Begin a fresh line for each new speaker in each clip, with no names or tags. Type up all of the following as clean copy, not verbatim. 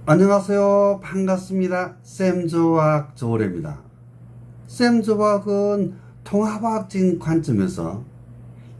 안녕하세요. 반갑습니다. 쌤조학 조을입니다. 쌤조학은 통합학적인 관점에서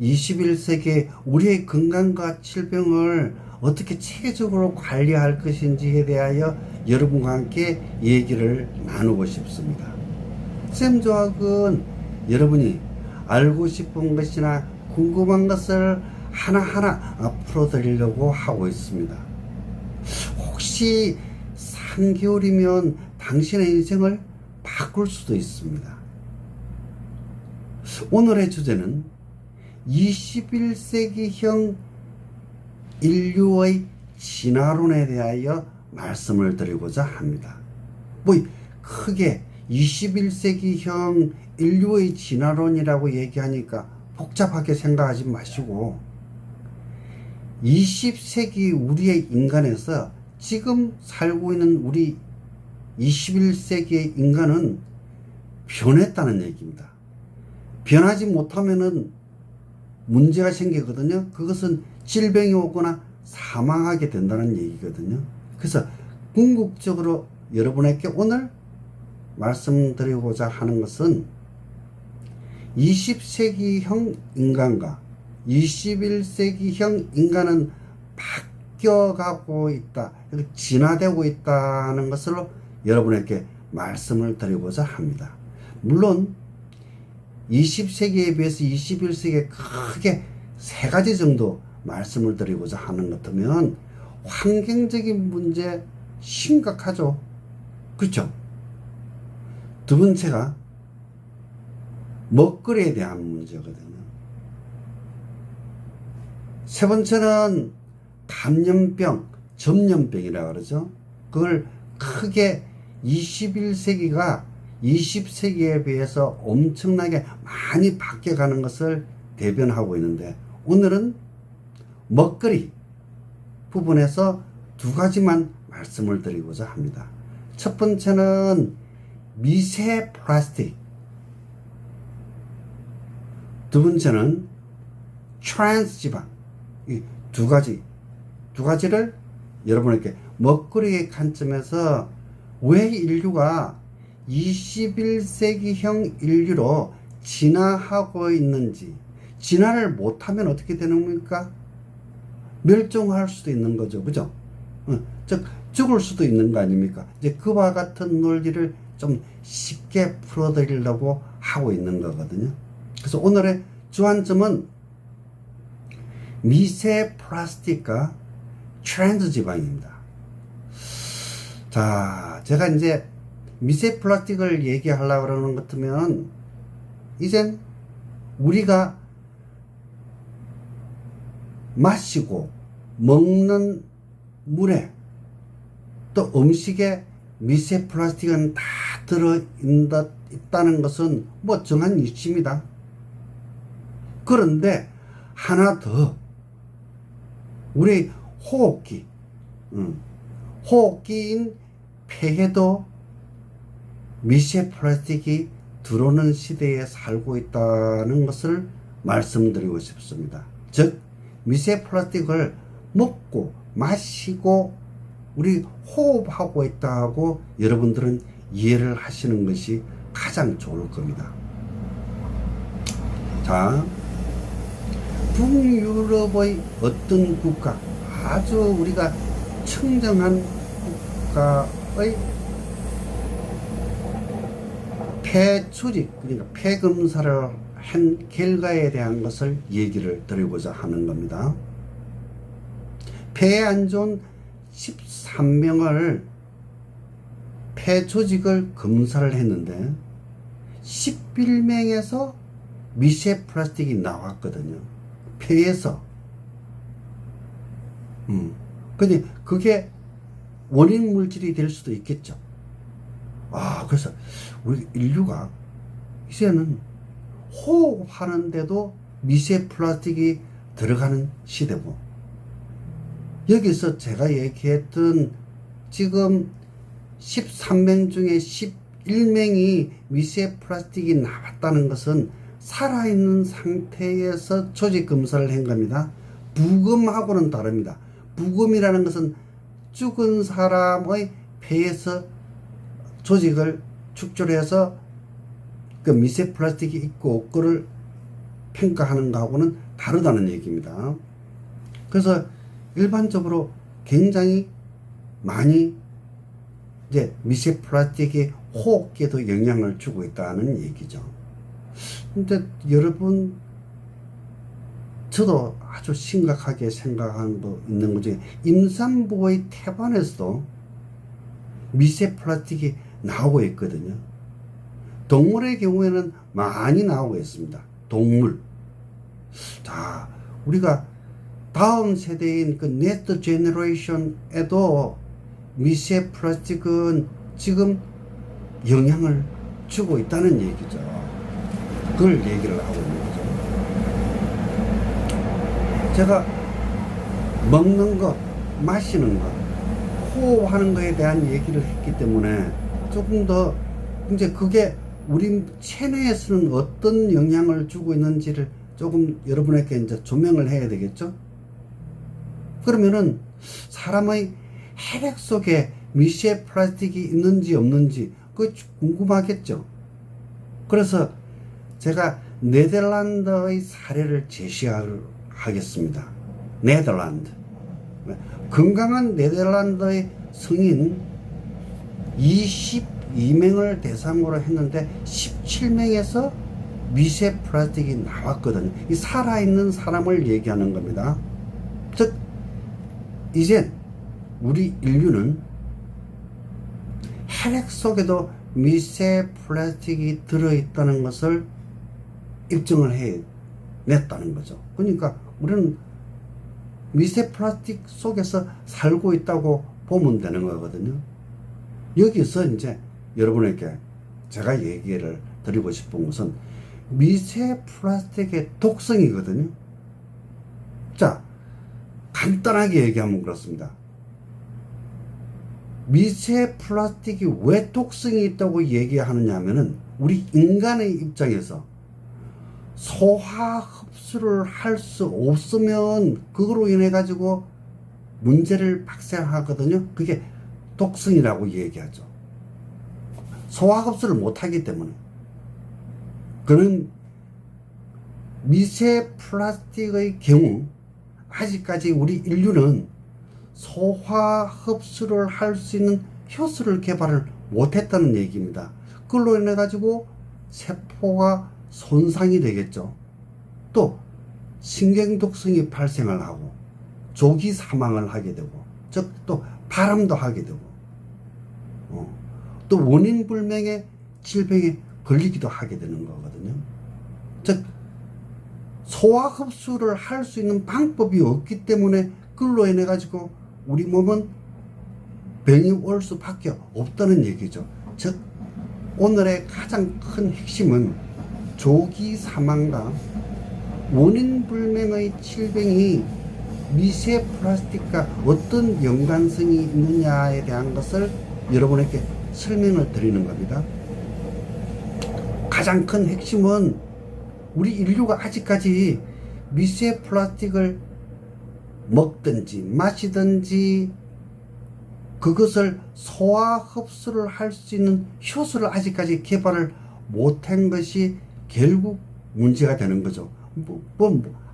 21세기 우리의 건강과 질병을 어떻게 체계적으로 관리할 것인지에 대하여 여러분과 함께 얘기를 나누고 싶습니다. 쌤조학은 여러분이 알고 싶은 것이나 궁금한 것을 하나하나 풀어드리려고 하고 있습니다. 혹시 3개월이면 당신의 인생을 바꿀 수도 있습니다. 오늘의 주제는 21세기형 인류의 진화론에 대하여 말씀을 드리고자 합니다. 크게 21세기형 인류의 진화론이라고 얘기하니까 복잡하게 생각하지 마시고 20세기 우리의 인간에서 지금 살고 있는 우리 21세기의 인간은 변했다는 얘기입니다. 변하지 못하면은 문제가 생기거든요. 그것은 질병이 오거나 사망하게 된다는 얘기거든요. 그래서 궁극적으로 여러분에게 오늘 말씀드리고자 하는 것은 20세기형 인간과 21세기형 인간은 바뀌어가고 있다, 진화되고 있다는 것으로 여러분에게 말씀을 드리고자 합니다. 물론 20세기에 비해서 21세기에 크게 세 가지 정도 말씀을 드리고자 하는 것 같으면 환경적인 문제 심각하죠. 그렇죠? 두 번째가 먹거리에 대한 문제거든요. 세 번째는 감염병, 전염병이라고 그러죠. 그걸 크게 21세기가 20세기에 비해서 엄청나게 많이 바뀌어가는 것을 대변하고 있는데, 오늘은 먹거리 부분에서 두 가지만 말씀을 드리고자 합니다. 첫 번째는 미세 플라스틱, 두 번째는 트랜스 지방. 이 두 가지를 여러분에게 먹거리의 관점에서 왜 인류가 21세기형 인류로 진화하고 있는지, 진화를 못하면 어떻게 되는 겁니까? 멸종할 수도 있는 거죠. 그죠? 즉, 죽을 수도 있는 거 아닙니까? 이제 그와 같은 논리를 좀 쉽게 풀어드리려고 하고 있는 거거든요. 그래서 오늘의 주안점은 미세 플라스틱과 트랜스 지방입니다. 자, 제가 이제 미세 플라스틱을 얘기하려고 그러는 것 같으면, 이젠 우리가 마시고 먹는 물에 또 음식에 미세 플라스틱은 다 들어있다는 것은 정한 이치입니다. 그런데 하나 더, 우리 호흡기인 폐에도 미세 플라스틱이 들어오는 시대에 살고 있다는 것을 말씀드리고 싶습니다. 즉, 미세 플라스틱을 먹고 마시고 우리 호흡하고 있다고 여러분들은 이해를 하시는 것이 가장 좋을 겁니다. 자, 북유럽의 어떤 국가, 아주 우리가 청정한 국가의 폐 수집, 그러니까 폐 검사를 한 결과에 대한 것을 얘기를 드리고자 하는 겁니다. 폐에 안 좋은 13명을 폐 조직을 검사를 했는데 11명에서 미세 플라스틱이 나왔거든요. 폐에서. 근데 그게 원인 물질이 될 수도 있겠죠. 그래서 우리 인류가 이제는 호흡하는데도 미세 플라스틱이 들어가는 시대고, 여기서 제가 얘기했던 지금 13명 중에 11명이 미세 플라스틱이 나왔다는 것은 살아있는 상태에서 조직 검사를 한 겁니다. 부검하고는 다릅니다. 부검이라는 것은 죽은 사람의 폐에서 조직을 축출해서 그 미세 플라스틱이 있고 없고를 평가하는 거하고는 다르다는 얘기입니다. 그래서 일반적으로 굉장히 많이 이제 미세 플라스틱이 호흡기에도 영향을 주고 있다는 얘기죠. 근데 여러분, 저도 아주 심각하게 생각하는 거 있는 것 중에 임산부의 태반에서도 미세 플라스틱이 나오고 있거든요. 동물의 경우에는 많이 나오고 있습니다. 동물. 자, 우리가 다음 세대인 그 넥스트 제너레이션에도 미세 플라스틱은 지금 영향을 주고 있다는 얘기죠. 그걸 얘기를 하고 있는 거죠. 제가 먹는 거, 마시는 거, 호흡하는 거에 대한 얘기를 했기 때문에 조금 더 이제 그게 우리 체내에서는 어떤 영향을 주고 있는지를 조금 여러분에게 이제 조명을 해야 되겠죠? 그러면은 사람의 혈액 속에 미세 플라스틱이 있는지 없는지 그거 궁금하겠죠? 그래서 제가 네덜란드의 사례를 제시하겠습니다. 네덜란드. 건강한 네덜란드의 성인 22명을 대상으로 했는데 17명에서 미세 플라스틱이 나왔거든요. 이 살아있는 사람을 얘기하는 겁니다. 즉, 이젠 우리 인류는 혈액 속에도 미세 플라스틱이 들어있다는 것을 입증을 해냈다는 거죠. 그러니까 우리는 미세 플라스틱 속에서 살고 있다고 보면 되는 거거든요. 여기서 이제 여러분에게 제가 얘기를 드리고 싶은 것은 미세 플라스틱의 독성이거든요. 자, 간단하게 얘기하면 그렇습니다. 미세 플라스틱이 왜 독성이 있다고 얘기하느냐 하면은 우리 인간의 입장에서 소화 흡수를 할 수 없으면 그거로 인해 가지고 문제를 발생하거든요. 그게 독성이라고 얘기하죠. 소화 흡수를 못하기 때문에. 그런 미세 플라스틱의 경우 아직까지 우리 인류는 소화 흡수를 할 수 있는 효소를 개발을 못했다는 얘기입니다. 그걸로 인해 가지고 세포가 손상이 되겠죠. 또 신경독성이 발생을 하고 조기 사망을 하게 되고, 즉 또 발암도 하게 되고, 또 원인 불명의 질병에 걸리기도 하게 되는 거거든요. 즉 소화 흡수를 할 수 있는 방법이 없기 때문에 그걸로 인해 가지고 우리 몸은 병이 올 수밖에 없다는 얘기죠. 즉 오늘의 가장 큰 핵심은 조기 사망과 원인 불명의 질병이 미세 플라스틱과 어떤 연관성이 있느냐에 대한 것을 여러분에게 설명을 드리는 겁니다. 가장 큰 핵심은 우리 인류가 아직까지 미세 플라스틱을 먹든지 마시든지 그것을 소화 흡수를 할 수 있는 효소를 아직까지 개발을 못한 것이 결국 문제가 되는 거죠.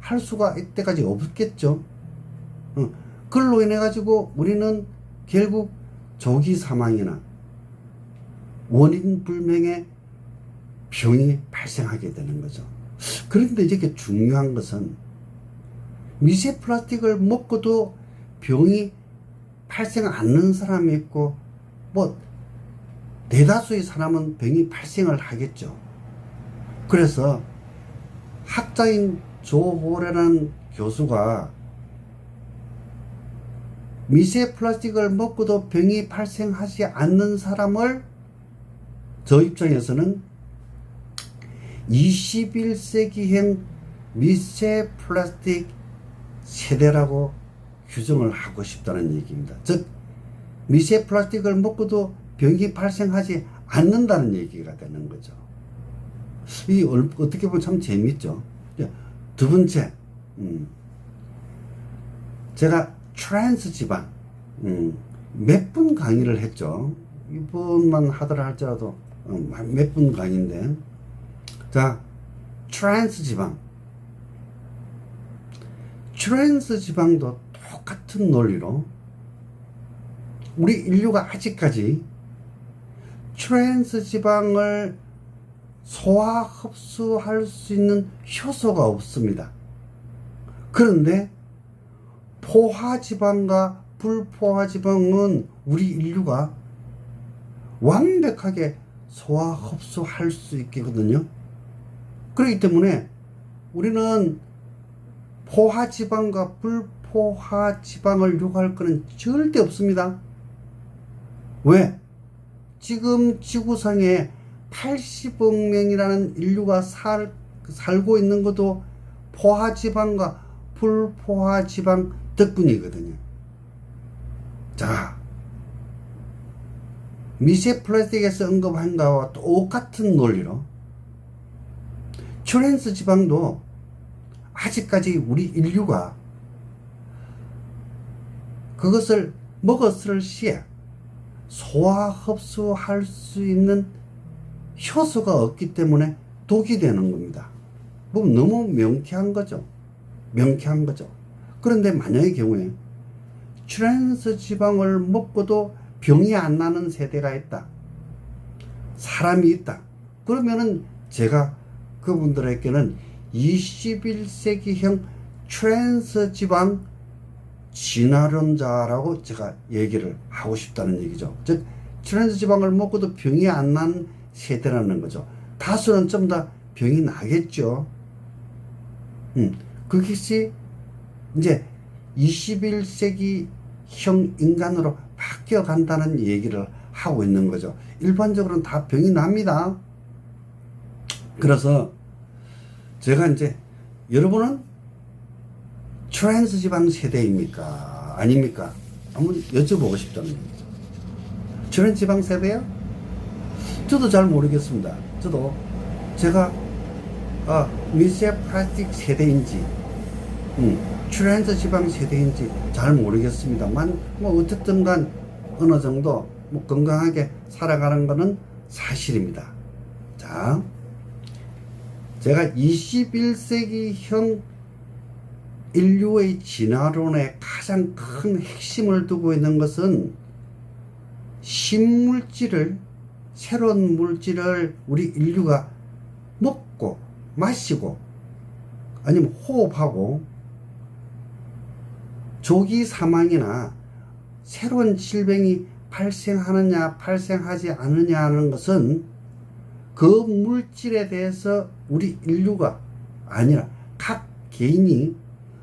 할 수가 이때까지 없겠죠. 그걸로 인해 가지고 우리는 결국 조기 사망이나 원인 불명의 병이 발생하게 되는 거죠. 그런데 이게 중요한 것은 미세 플라스틱을 먹고도 병이 발생 않는 사람이 있고, 대다수의 사람은 병이 발생을 하겠죠. 그래서 학자인 조호레라는 교수가 미세 플라스틱을 먹고도 병이 발생하지 않는 사람을 저 입장에서는 21세기형 미세 플라스틱 세대라고 규정을 하고 싶다는 얘기입니다. 즉 미세 플라스틱을 먹고도 병이 발생하지 않는다는 얘기가 되는 거죠. 이 어떻게 보면 참 재밌죠. 두 번째, 제가 트랜스 지방, 몇 분 강의를 했죠. 이분만 하더라 할지라도 몇 분 강의인데, 자, 트랜스 지방도 똑같은 논리로 우리 인류가 아직까지 트랜스 지방을 소화 흡수할 수 있는 효소가 없습니다. 그런데 포화지방과 불포화지방은 우리 인류가 완벽하게 소화 흡수할 수 있거든요. 그렇기 때문에 우리는 포화지방과 불포화지방을 요구할 것은 절대 없습니다. 왜? 지금 지구상에 80억 명이라는 인류가 살고 있는 것도 포화지방과 불포화지방 덕분이거든요. 자, 미세 플라스틱에서 언급한 것과 똑같은 논리로 트랜스 지방도 아직까지 우리 인류가 그것을 먹었을 시에 소화 흡수할 수 있는 효소가 없기 때문에 독이 되는 겁니다. 뭐 너무 명쾌한 거죠. 명쾌한 거죠. 그런데 만약의 경우에 트랜스 지방을 먹고도 병이 안 나는 세대가 있다. 사람이 있다. 그러면은 제가 그분들에게는 21세기형 트랜스 지방 진화론자라고 제가 얘기를 하고 싶다는 얘기죠. 즉 트랜스 지방을 먹고도 병이 안 난 세대라는 거죠. 다수는 좀 더 병이 나겠죠. 그것이 이제 21세기형 인간으로 바뀌어 간다는 얘기를 하고 있는 거죠. 일반적으로는 다 병이 납니다. 그래서 제가 이제 여러분은 트랜스 지방 세대입니까? 아닙니까? 한번 여쭤보고 싶다는 거죠. 트랜스 지방 세대요? 저도 잘 모르겠습니다. 저도 제가 미세 플라스틱 세대인지 트랜스 지방 세대인지 잘 모르겠습니다만 뭐 어쨌든 간 어느 정도 뭐 건강하게 살아가는 거는 사실입니다. 자, 제가 21세기형 인류의 진화론의 가장 큰 핵심을 두고 있는 것은 신물질을, 새로운 물질을 우리 인류가 먹고 마시고 아니면 호흡하고 조기 사망이나 새로운 질병이 발생하느냐 발생하지 않느냐 하는 것은 그 물질에 대해서 우리 인류가 아니라 각 개인이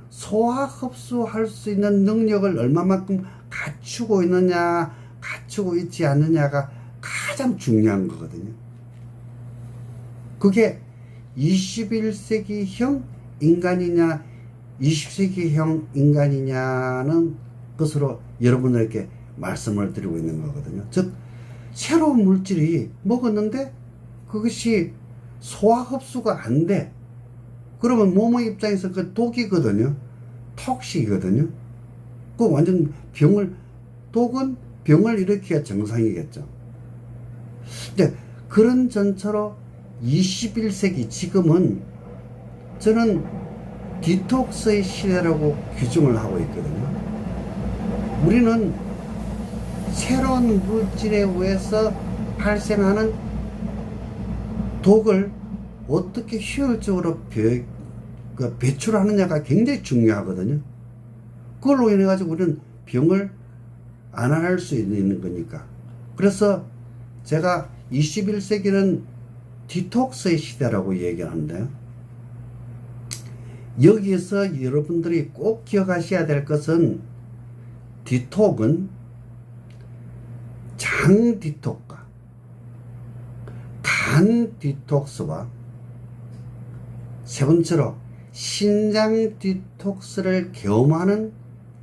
소화 흡수할 수 있는 능력을 얼마만큼 갖추고 있느냐 갖추고 있지 않느냐가 가장 중요한 거거든요. 그게 21세기형 인간이냐 20세기형 인간이냐는 것으로 여러분들에게 말씀을 드리고 있는 거거든요. 즉 새로운 물질이 먹었는데 그것이 소화 흡수가 안 돼. 그러면 몸의 입장에서 그 독이거든요. 톡식이거든요. 그 완전 독은 병을 일으키기가 정상이겠죠. 근데 그런 전처로 21세기 지금은 저는 디톡스의 시대라고 규정을 하고 있거든요. 우리는 새로운 물질에 의해서 발생하는 독을 어떻게 효율적으로 배출하느냐가 굉장히 중요하거든요. 그걸로 인해 가지고 우리는 병을 안 할 수 있는 거니까. 그래서 제가 21세기는 디톡스의 시대라고 얘기하는데요. 여기에서 여러분들이 꼭 기억하셔야 될 것은 디톡은 장 디톡과 간 디톡스와 세 번째로 신장 디톡스를 겸하는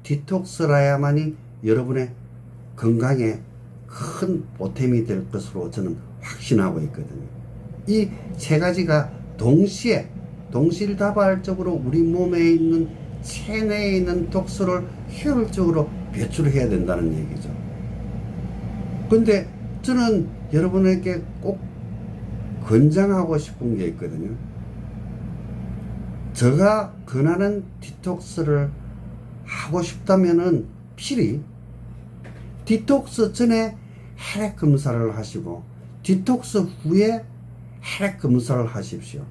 디톡스라야만이 여러분의 건강에 큰 보탬이 될 것으로 저는 확신하고 있거든요. 이 세 가지가 동시다발적으로 우리 몸에 있는 체내에 있는 독소를 효율적으로 배출해야 된다는 얘기죠. 근데 저는 여러분에게 꼭 권장하고 싶은 게 있거든요. 제가 권하는 디톡스를 하고 싶다면은 필히 디톡스 전에 혈액 검사를 하시고 디톡스 후에 혈액 검사를 하십시오.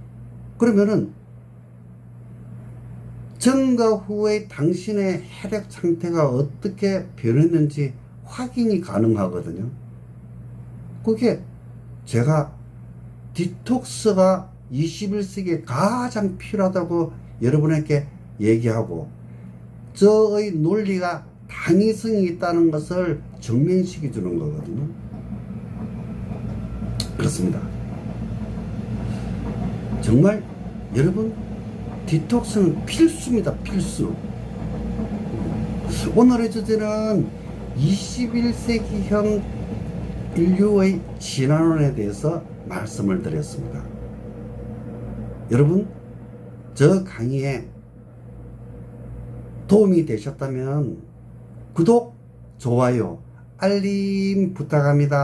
그러면은 전과 후에 당신의 혈액 상태가 어떻게 변했는지 확인이 가능하거든요. 그게 제가 디톡스가 21세기에 가장 필요하다고 여러분에게 얘기하고 저의 논리가 당위성이 있다는 것을 증명시켜 주는 거거든요. 그렇습니다. 정말 여러분 디톡스는 필수입니다. 필수. 오늘의 주제는 21세기형 인류의 진화론에 대해서 말씀을 드렸습니다. 여러분 저 강의에 도움이 되셨다면 구독, 좋아요, 알림 부탁합니다.